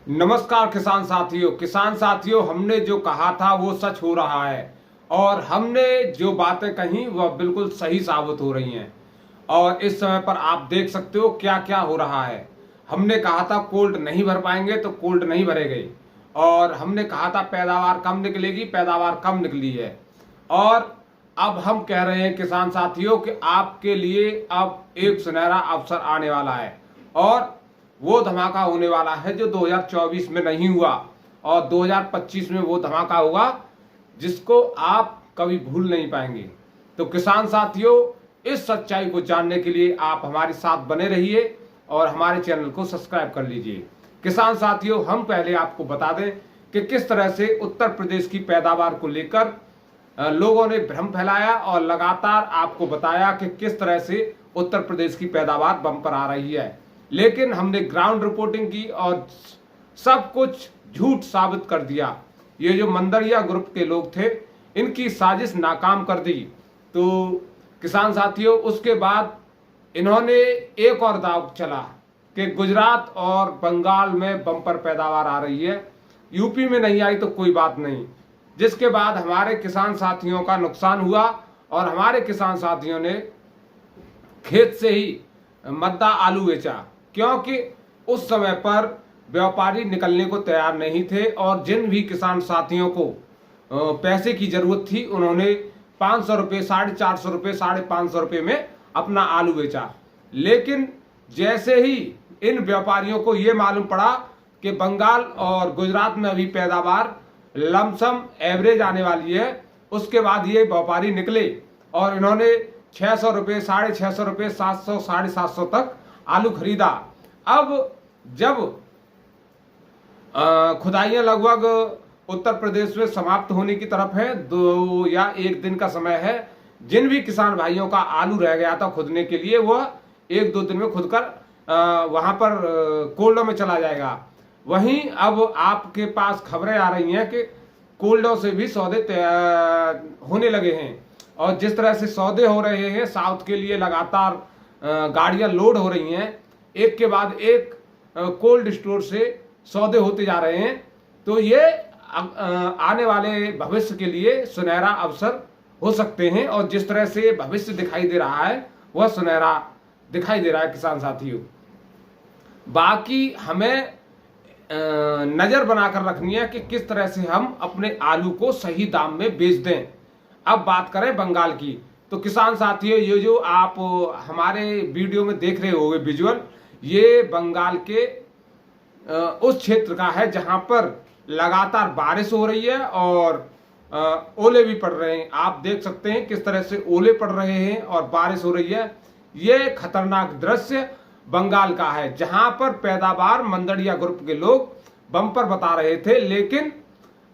नमस्कार किसान साथियों, हमने जो कहा था वो सच हो रहा है और हमने जो बातें कही वह बिल्कुल सही साबित हो रही हैं। और इस समय पर आप देख सकते हो क्या क्या हो रहा है। हमने कहा था कोल्ड नहीं भर पाएंगे तो कोल्ड नहीं भरे गए, और हमने कहा था पैदावार कम निकलेगी, पैदावार कम निकली है। और अब हम कह रहे हैं किसान साथियों कि आपके लिए अब एक सुनहरा अवसर आने वाला है, और वो धमाका होने वाला है जो 2024 में नहीं हुआ, और 2025 में वो धमाका होगा जिसको आप कभी भूल नहीं पाएंगे। तो किसान साथियों, इस सच्चाई को जानने के लिए आप हमारे साथ बने रहिए और हमारे चैनल को सब्सक्राइब कर लीजिए। किसान साथियों, हम पहले आपको बता दें कि किस तरह से उत्तर प्रदेश की पैदावार को लेकर लोगों ने भ्रम फैलाया और लगातार आपको बताया कि किस तरह से उत्तर प्रदेश की पैदावार बम्पर आ रही है। लेकिन हमने ग्राउंड रिपोर्टिंग की और सब कुछ झूठ साबित कर दिया। ये जो मंदरिया ग्रुप के लोग थे, इनकी साजिश नाकाम कर दी। तो किसान साथियों, उसके बाद इन्होंने एक और दाव चला कि गुजरात और बंगाल में बम्पर पैदावार आ रही है, यूपी में नहीं आई तो कोई बात नहीं। जिसके बाद हमारे किसान साथियों का नुकसान हुआ और हमारे किसान साथियों ने खेत से ही मद्दा आलू बेचा, क्योंकि उस समय पर व्यापारी निकलने को तैयार नहीं थे। और जिन भी किसान साथियों को पैसे की जरूरत थी, उन्होंने 500 रुपये, 450 रुपये, 550 रुपये में अपना आलू बेचा। लेकिन जैसे ही इन व्यापारियों को ये मालूम पड़ा कि बंगाल और गुजरात में अभी पैदावार लमसम एवरेज आने वाली है, उसके बाद ये व्यापारी निकले और इन्होंने 600 रुपये, 650 रुपये, 700, 750 तक आलू खरीदा। अब जब खुदाइयां लगभग उत्तर प्रदेश में समाप्त होने की तरफ है, 2 या 1 दिन का समय है, जिन भी किसान भाइयों का आलू रह गया था खुदने के लिए, वह 1-2 दिन में खुदकर वहां पर कोल्डों में चला जाएगा। वहीं अब आपके पास खबरें आ रही हैं कि कोल्डों से भी सौदे होने लगे हैं, और जिस तरह से सौदे हो रहे हैं, साउथ के लिए लगातार गाड़ियां लोड हो रही हैं, एक के बाद एक कोल्ड स्टोर से सौदे होते जा रहे हैं। तो ये आने वाले भविष्य के लिए सुनहरा अवसर हो सकते हैं, और जिस तरह से भविष्य दिखाई दे रहा है वह सुनहरा दिखाई दे रहा है किसान साथियों। बाकी हमें नजर बनाकर रखनी है कि किस तरह से हम अपने आलू को सही दाम में बेच दें। अब बात करें बंगाल की, तो किसान साथियों, ये जो आप हमारे वीडियो में देख रहे होंगे विजुअल, ये बंगाल के उस क्षेत्र का है जहां पर लगातार बारिश हो रही है और ओले भी पड़ रहे हैं। आप देख सकते हैं किस तरह से ओले पड़ रहे हैं और बारिश हो रही है। ये खतरनाक दृश्य बंगाल का है, जहां पर पैदावार मंदड़िया ग्रुप के लोग बम्पर बता रहे थे। लेकिन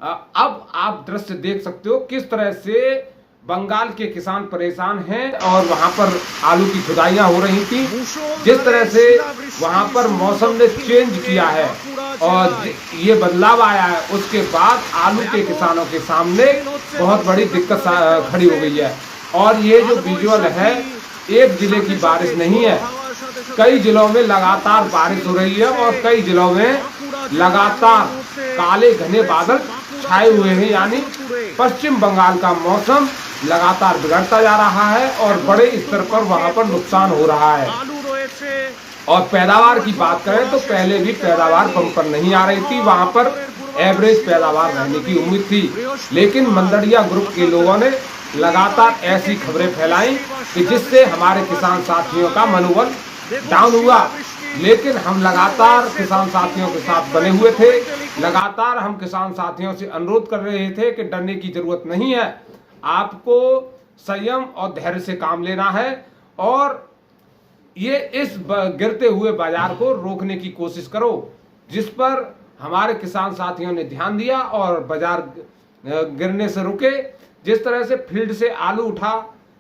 अब आप दृश्य देख सकते हो किस तरह से बंगाल के किसान परेशान हैं, और वहां पर आलू की खुदाइयां हो रही थी। जिस तरह से वहां पर मौसम ने चेंज किया है और ये बदलाव आया है, उसके बाद आलू के किसानों के सामने बहुत बड़ी दिक्कत खड़ी हो गई है। और ये जो विजुअल है, एक जिले की बारिश नहीं है, कई जिलों में लगातार बारिश हो रही है और कई जिलों में लगातार काले घने बादल छाए हुए हैं। यानी पश्चिम बंगाल का मौसम लगातार बिगड़ता जा रहा है और बड़े स्तर पर वहां पर नुकसान हो रहा है। और पैदावार की बात करें तो पहले भी पैदावार बम्पर नहीं आ रही थी, वहां पर एवरेज पैदावार रहने की उम्मीद थी। लेकिन मंदड़िया ग्रुप के लोगों ने लगातार ऐसी खबरें फैलाई कि जिससे हमारे किसान साथियों का मनोबल डाउन हुआ। लेकिन हम लगातार किसान साथियों के साथ बने हुए थे, लगातार हम किसान साथियों से अनुरोध कर रहे थे कि डरने की जरूरत नहीं है, आपको संयम और धैर्य से काम लेना है और ये इस गिरते हुए बाजार को रोकने की कोशिश करो। जिस पर हमारे किसान साथियों ने ध्यान दिया और बाजार गिरने से रुके। जिस तरह से फील्ड से आलू उठा,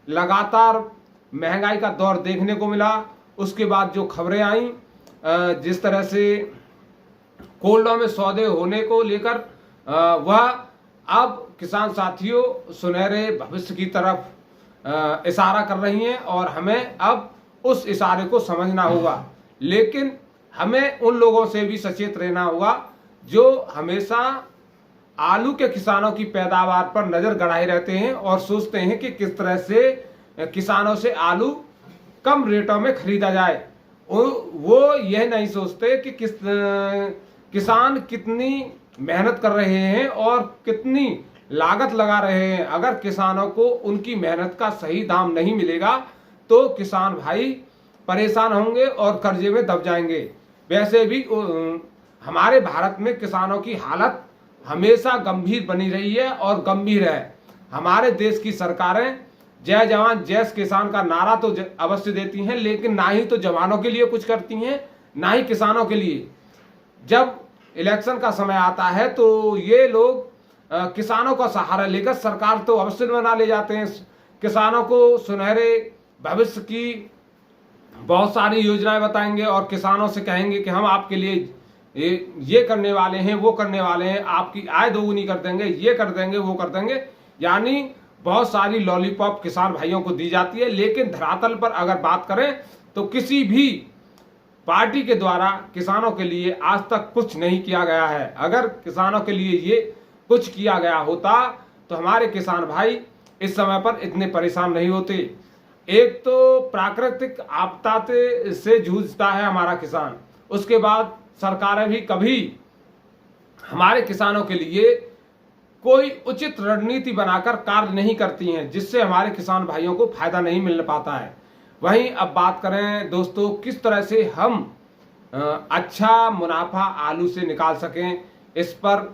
लगातार महंगाई का दौर देखने को मिला। उसके बाद जो खबरें आई, जिस तरह से कोल्डों में सौदे होने को लेकर, वह अब किसान साथियों सुनहरे भविष्य की तरफ इशारा कर रही हैं, और हमें अब उस इशारे को समझना होगा। लेकिन हमें उन लोगों से भी सचेत रहना होगा जो हमेशा आलू के किसानों की पैदावार पर नजर गड़ाए रहते हैं और सोचते हैं कि किस तरह से किसानों से आलू कम रेटों में खरीदा जाए। वो यह नहीं सोचते कि किसान कितनी मेहनत कर रहे हैं और कितनी लागत लगा रहे हैं। अगर किसानों को उनकी मेहनत का सही दाम नहीं मिलेगा तो किसान भाई परेशान होंगे और कर्जे में दब जाएंगे। वैसे भी हमारे भारत में किसानों की हालत हमेशा गंभीर बनी रही है और गंभीर है। हमारे देश की सरकारें जय जवान जय किसान का नारा तो अवश्य देती हैं, लेकिन ना ही तो जवानों के लिए कुछ करती हैं ना ही किसानों के लिए। जब इलेक्शन का समय आता है तो ये लोग किसानों का सहारा लेकर सरकार तो अवश्य बना ले जाते हैं। किसानों को सुनहरे भविष्य की बहुत सारी योजनाएं बताएंगे और किसानों से कहेंगे कि हम आपके लिए ये करने वाले हैं, वो करने वाले हैं, आपकी आय दोगुनी कर देंगे, ये कर देंगे, वो कर देंगे। यानी बहुत सारी लॉलीपॉप किसान भाइयों को दी जाती है, लेकिन धरातल पर अगर बात करें तो किसी भी पार्टी के द्वारा किसानों के लिए आज तक कुछ नहीं किया गया है। अगर किसानों के लिए ये कुछ किया गया होता तो हमारे किसान भाई इस समय पर इतने परेशान नहीं होते। एक तो प्राकृतिक आपदा से जूझता है हमारा किसान, उसके बाद सरकारें भी कभी हमारे किसानों के लिए कोई उचित रणनीति बनाकर कार्य नहीं करती हैं, जिससे हमारे किसान भाइयों को फायदा नहीं मिल पाता है। वहीं अब बात करें दोस्तों किस तरह से हम अच्छा मुनाफा आलू से निकाल सकें, इस पर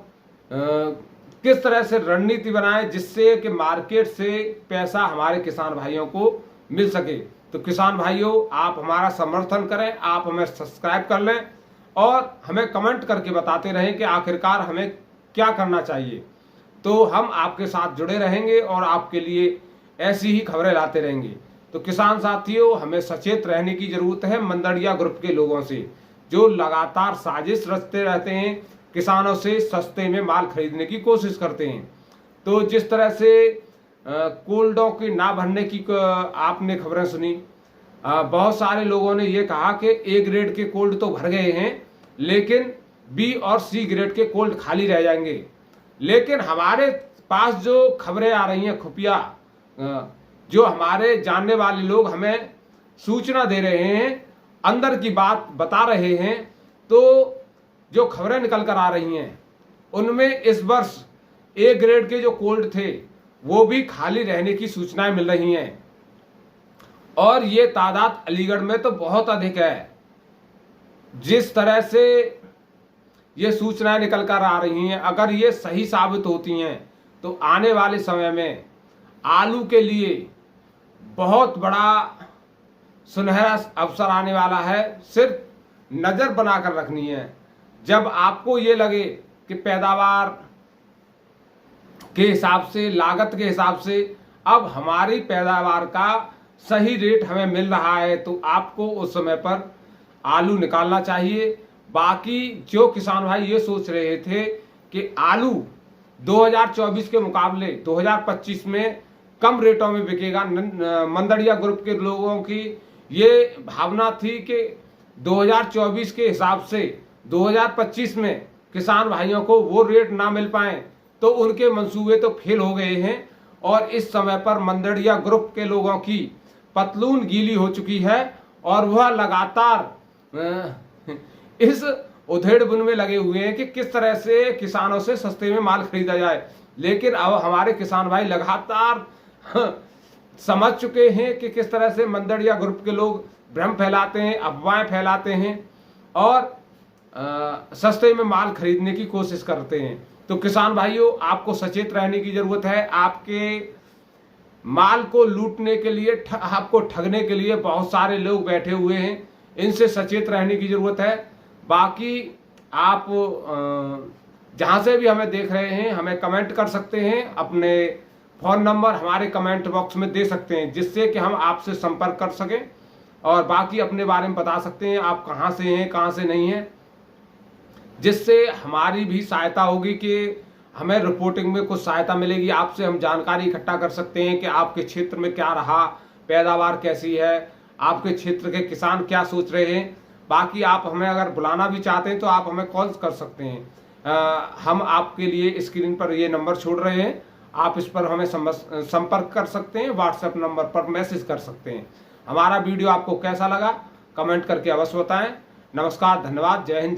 किस तरह से रणनीति बनाएं जिससे कि मार्केट से पैसा हमारे किसान भाइयों को मिल सके। तो किसान भाइयों आप हमारा समर्थन करें, आप हमें सब्सक्राइब कर लें और हमें कमेंट करके बताते रहें कि आखिरकार हमें क्या करना चाहिए। तो हम आपके साथ जुड़े रहेंगे और आपके लिए ऐसी ही खबरें लाते रहेंगे। तो किसान साथियों हमें सचेत रहने की जरूरत है मंदड़िया ग्रुप के लोगों से, जो लगातार साजिश रचते रहते हैं, किसानों से सस्ते में माल खरीदने की कोशिश करते हैं। तो जिस तरह से कोल्डों की ना भरने की आपने खबरें सुनी, बहुत सारे लोगों ने ये कहा कि ए ग्रेड के कोल्ड तो भर गए हैं लेकिन बी और सी ग्रेड के कोल्ड खाली रह जाएंगे। लेकिन हमारे पास जो खबरें आ रही हैं खुफिया, जो हमारे जानने वाले लोग हमें सूचना दे रहे हैं, अंदर की बात बता रहे हैं, तो जो खबरें निकल कर आ रही हैं उनमें इस वर्ष ए ग्रेड के जो कोल्ड थे वो भी खाली रहने की सूचनाएं मिल रही हैं और ये तादाद अलीगढ़ में तो बहुत अधिक है। जिस तरह से ये सूचनाएं निकल कर आ रही हैं, अगर ये सही साबित होती हैं तो आने वाले समय में आलू के लिए बहुत बड़ा सुनहरा अवसर आने वाला है। सिर्फ नज़र बनाकर रखनी है। जब आपको ये लगे कि पैदावार के हिसाब से, लागत के हिसाब से अब हमारी पैदावार का सही रेट हमें मिल रहा है, तो आपको उस समय पर आलू निकालना चाहिए। बाकी जो किसान भाई ये सोच रहे थे कि आलू 2024 के मुकाबले 2025 में कम रेटों में बिकेगा, मंदड़िया ग्रुप के लोगों की ये भावना थी कि 2024 के हिसाब से 2025 में किसान भाइयों को वो रेट ना मिल पाए, तो उनके मंसूबे तो फेल हो गए हैं और इस समय पर मंदड़िया ग्रुप के लोगों की पतलून गीली हो चुकी है और वह लगातार इस उधेड़-बुन में लगे हुए हैं कि किस तरह से किसानों से सस्ते में माल खरीदा जाए। लेकिन अब हमारे किसान भाई लगातार समझ चुके हैं कि किस तरह से मंदड़िया ग्रुप के लोग भ्रम फैलाते हैं, अफवाहें फैलाते हैं और सस्ते में माल खरीदने की कोशिश करते हैं। तो किसान भाइयों आपको सचेत रहने की जरूरत है। आपके माल को लूटने के लिए, आपको ठगने के लिए बहुत सारे लोग बैठे हुए हैं, इनसे सचेत रहने की जरूरत है। बाकी आप जहां से भी हमें देख रहे हैं हमें कमेंट कर सकते हैं, अपने फ़ोन नंबर हमारे कमेंट बॉक्स में दे सकते हैं जिससे कि हम आपसे संपर्क कर सकें और बाकी अपने बारे में बता सकते हैं, आप कहां से हैं कहां से नहीं हैं, जिससे हमारी भी सहायता होगी कि हमें रिपोर्टिंग में कुछ सहायता मिलेगी। आपसे हम जानकारी इकट्ठा कर सकते हैं कि आपके क्षेत्र में क्या रहा, पैदावार कैसी है, आपके क्षेत्र के किसान क्या सोच रहे हैं। बाकी आप हमें अगर बुलाना भी चाहते हैं तो आप हमें कॉल कर सकते हैं। हम आपके लिए स्क्रीन पर ये नंबर छोड़ रहे हैं, आप इस पर हमें संपर्क कर सकते हैं, व्हाट्सएप नंबर पर मैसेज कर सकते हैं। हमारा वीडियो आपको कैसा लगा कमेंट करके अवश्य बताएं। नमस्कार, धन्यवाद, जय हिंद।